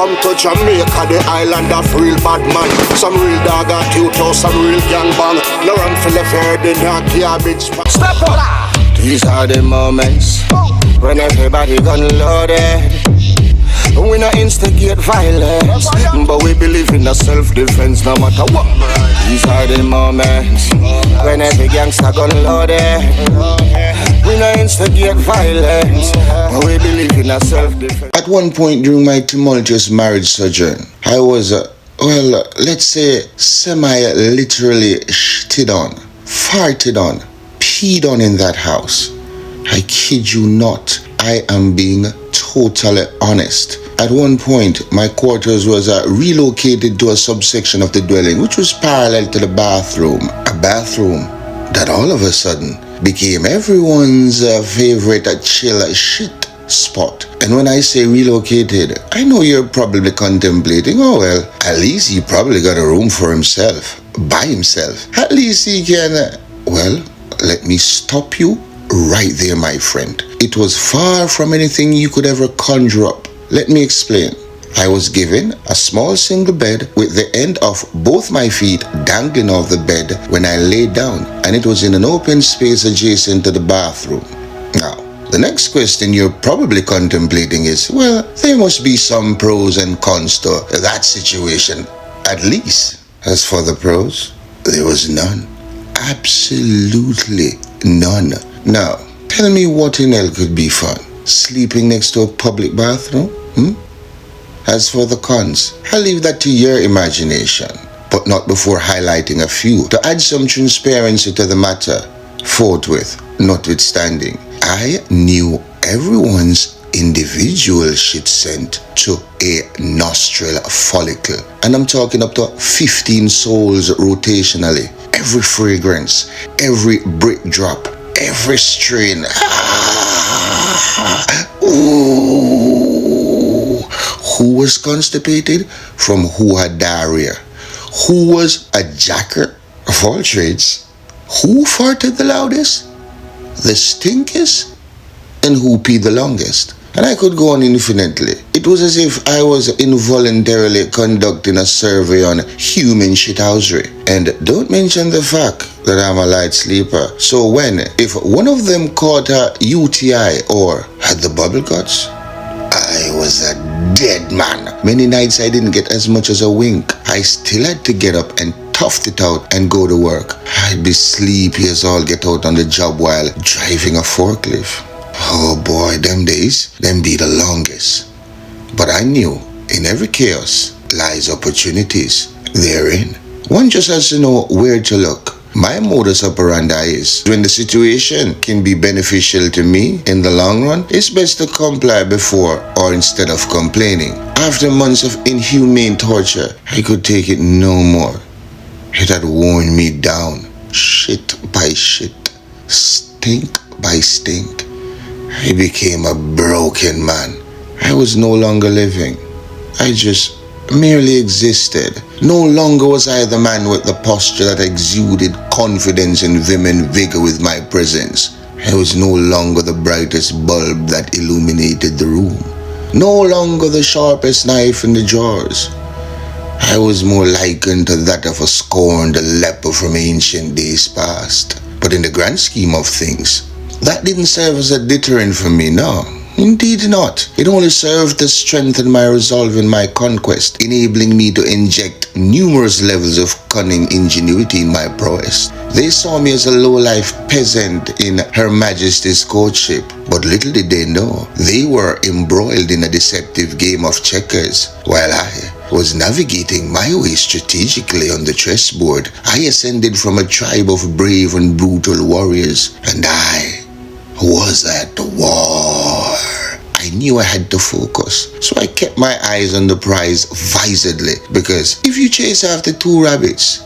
come to Jamaica, the island of real bad man. Some real dog at you, some real gang bang. No run for the fair, the dark garbage. Step up! These are the moments when everybody gun loaded. We not instigate violence, but we believe in a self-defense no matter what. These are the moments when every gangster gun loaded. We not instigate violence, but we believe in a self-defense. At one point during my tumultuous marriage sojourn, I was, let's say, semi-literally shitted on, farted on, peed on in that house. I kid you not, I am being totally honest. At one point, my quarters was relocated to a subsection of the dwelling which was parallel to the bathroom. A bathroom that all of a sudden became everyone's favorite chill shit spot. And when I say relocated, I know you're probably contemplating, oh well, at least he probably got a room for himself, by himself. At least he can, let me stop you right there, my friend. It was far from anything you could ever conjure up. Let me explain. I was given a small single bed with the end of both my feet dangling off the bed when I laid down, and it was in an open space adjacent to the bathroom. Now, the next question you're probably contemplating is, well, there must be some pros and cons to that situation, at least. As for the pros, there was none. Absolutely none. Now, tell me what in hell could be fun? Sleeping next to a public bathroom? As for the cons, I'll leave that to your imagination, but not before highlighting a few to add some transparency to the matter. Forthwith, notwithstanding, I knew everyone's individual shit scent to a nostril follicle, and I'm talking up to 15 souls rotationally. Every fragrance, every brick drop, every strain. Ooh. Who was constipated? From who had diarrhea? Who was a jacker of all trades? Who farted the loudest? The stinkest? And who peed the longest? And I could go on infinitely. It was as if I was involuntarily conducting a survey on human shithousery. And don't mention the fact that I'm a light sleeper. So if one of them caught a UTI or had the bubble guts, I was a dead man. Many nights I didn't get as much as a wink. I still had to get up and tough it out and go to work. I'd be sleepy as all get out on the job while driving a forklift. Oh boy, them days, them be the longest. But I knew in every chaos lies opportunities therein. One just has to know where to look. My modus operandi is, when the situation can be beneficial to me in the long run, it's best to comply before or instead of complaining. After months of inhumane torture, I could take it no more. It had worn me down, shit by shit, stink by stink. I became a broken man. I was no longer living. I just merely existed. No longer was I the man with the posture that exuded confidence and vim and vigor with my presence. I was no longer the brightest bulb that illuminated the room. No longer the sharpest knife in the drawers. I was more likened to that of a scorned leper from ancient days past. But in the grand scheme of things, that didn't serve as a deterrent for me, no. Indeed not. It only served to strengthen my resolve in my conquest, enabling me to inject numerous levels of cunning ingenuity in my prowess. They saw me as a low-life peasant in Her Majesty's courtship, but little did they know, they were embroiled in a deceptive game of checkers. While I was navigating my way strategically on the chessboard, I ascended from a tribe of brave and brutal warriors, and I was at war. I knew I had to focus, so I kept my eyes on the prize visedly, because if you chase after two rabbits,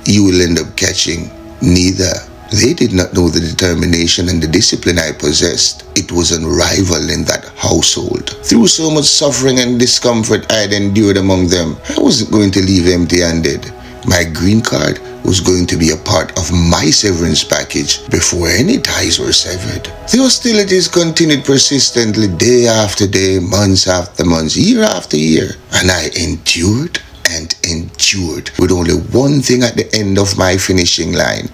you will end up catching neither. They did not know the determination and the discipline I possessed. It was unrivaled in that household. Through so much suffering and discomfort I had endured among them, I wasn't going to leave empty-handed. my green card was going to be a part of my severance package before any ties were severed. The hostilities continued persistently day after day, months after months, year after year, and I endured and endured with only one thing at the end of my finishing line: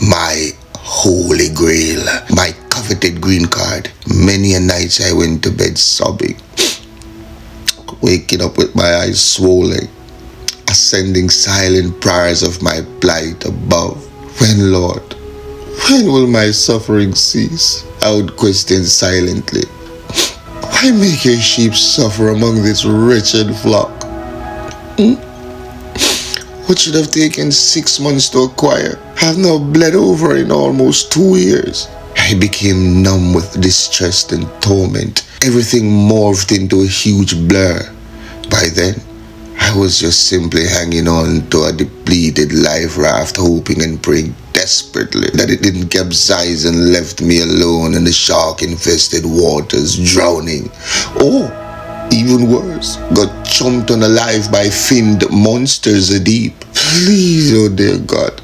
my holy grail, my coveted green card. Many a nights I went to bed sobbing, waking up with my eyes swollen, ascending silent prayers of my plight above. When, Lord, when will my suffering cease? I would question silently. Why make your sheep suffer among this wretched flock? What should have taken 6 months to acquire have now bled over in almost 2 years. I became numb with distress and torment. Everything morphed into a huge blur. By then, I was just simply hanging on to a depleted life raft, hoping and praying desperately that it didn't capsize and left me alone in the shark-infested waters, drowning. Or, even worse, got chomped on alive by finned monsters deep. Please, oh dear God,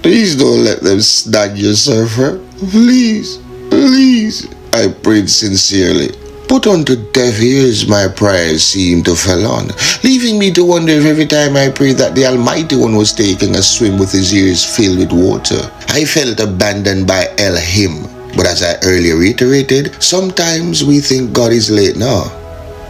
please don't let them snatch your surfer. Please, please, I prayed sincerely. Put unto deaf ears my prayers seemed to fall on, leaving me to wonder if every time I prayed that the Almighty One was taking a swim with his ears filled with water. I felt abandoned by Elohim, but as I earlier reiterated, sometimes we think God is late. No,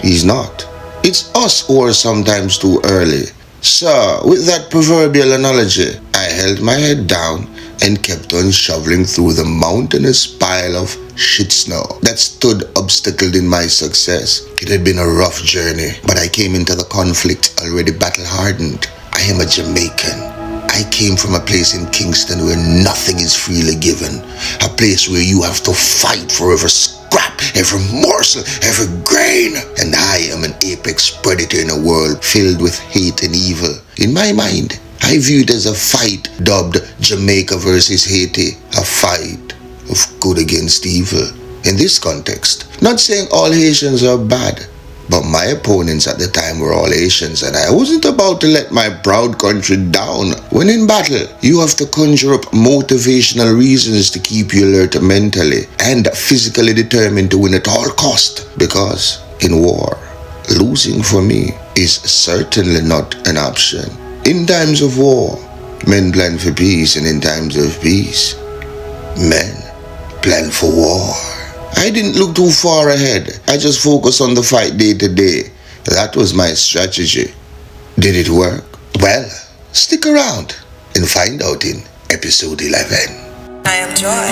he's not. It's us who are sometimes too early. So, with that proverbial analogy, I held my head down and kept on shoveling through the mountainous pile of shit snow that stood obstacled in my success. It had been a rough journey, but I came into the conflict already battle-hardened. I am a Jamaican. I came from a place in Kingston where nothing is freely given. A place where you have to fight for every scrap, every morsel, every grain. And I am an apex predator in a world filled with hate and evil. In my mind, I view it as a fight dubbed Jamaica versus Haiti, a fight of good against evil. In this context, not saying all Haitians are bad, but my opponents at the time were all Haitians, and I wasn't about to let my proud country down. When in battle, you have to conjure up motivational reasons to keep you alert mentally and physically determined to win at all cost, because in war, losing for me is certainly not an option. In times of war, men plan for peace, and in times of peace, men plan for war. I didn't look too far ahead. I just focused on the fight day to day. That was my strategy. Did it work? Well, stick around and find out in episode 11. I am Joy.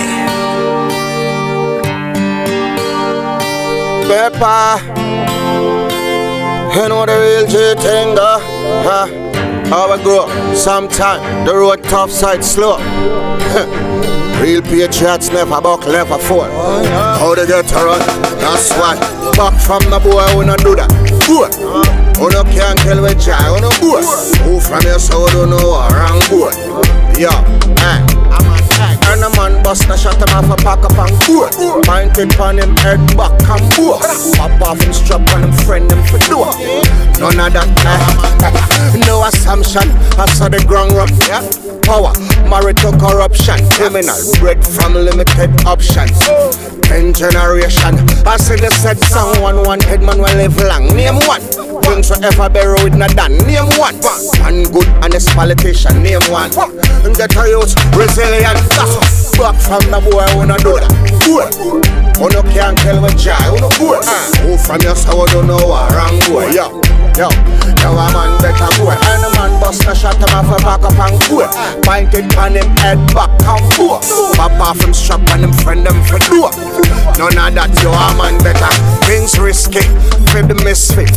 Pepper, you know the real J-thing, huh? How we go? Sometime the road tough, side slow. Real patriots never buckle, never fall. How they get to run? That's why. Back from the boy, we not do that. Boy, who no can't kill with joy, who no boy. Who from your soul don't know a wrong boy. Yeah, and a man bust a shot him off a pack up and boat. Pointed on him head back and boast. Pop off him strap on him friend him for door. None of that, no assumption. I saw the ground rough, yeah. Power, married to corruption. Criminal, bred from limited options. 10 generation, I see the said someone one head man will live long. Name one. Drinks forever bury with no done. Name one. One good honest politician. Name one. And get a youth resilient. Back from the boy who no do that. Boy, who no can't tell with joy. Who no boy. Who from your soul don't know a wrong boy. Yo, a man better boy. And a man bust a shot him off a back up and boy. Pointed on him head back and boy. Pop off him strap on him friend him for door. None of that, you a man better. Things risky, for the misfit.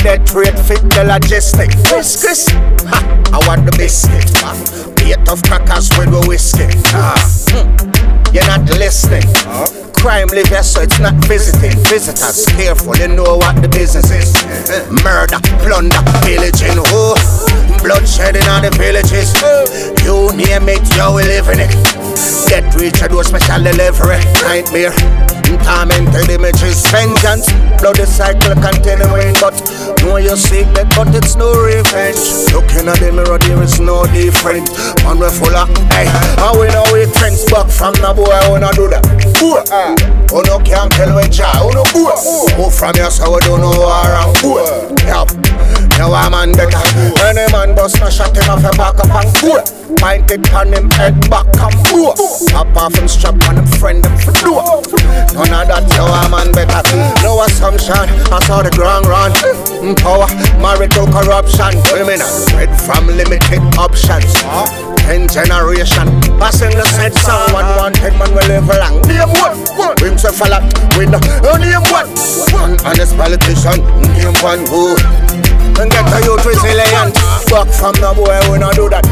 Death rate fit the logistic. Chris, I want the biscuit. Eight of crackers with the whiskey. You're not listening. Crime live here, so it's not visiting. Visitors, careful, you know what the business is. Murder, plunder, pillaging, bloodshed in all the villages. You name it, yo, we live in it. Get rich, I do a special delivery. Nightmare, tormented images. Vengeance, bloody cycle continuing. But know your secret, but it's no revenge. Looking at the mirror, there is no different. Man, we full of, hey, and we know we friends. Back from the boy, I wanna do that. Oh no, can't tell we jar, oh no, oh from your so we don't know around. Yup, now I'm man better. Any man bust a shot him off a back up and point it on him head back and pop off him strap on him friend him for do. None of that, now I'm man better. No assumption, I saw the ground run. Power, married to corruption. Criminal, red from limited options. 10 generation, passing the said song. One wanted man will live long. Name one, brings a fella with no name one. One honest politician, name one who. And get a youth resilient. Back from the boy, we not do that.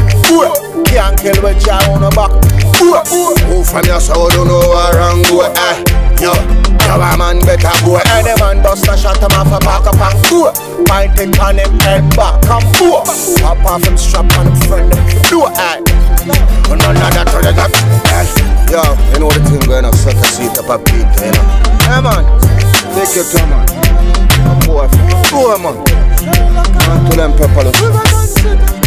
Can't kill with your on the back. Who from your soul don't know where wrong go. Yo, a man better go. Any man bust a shot him off a back up and point it on him head back and pop off him strap on him friend him do it. None of that to the top. Yo, you know the thing going on Sotto seat up a beat, you know. Hey man, take your time man. Boy, man. To them pepper.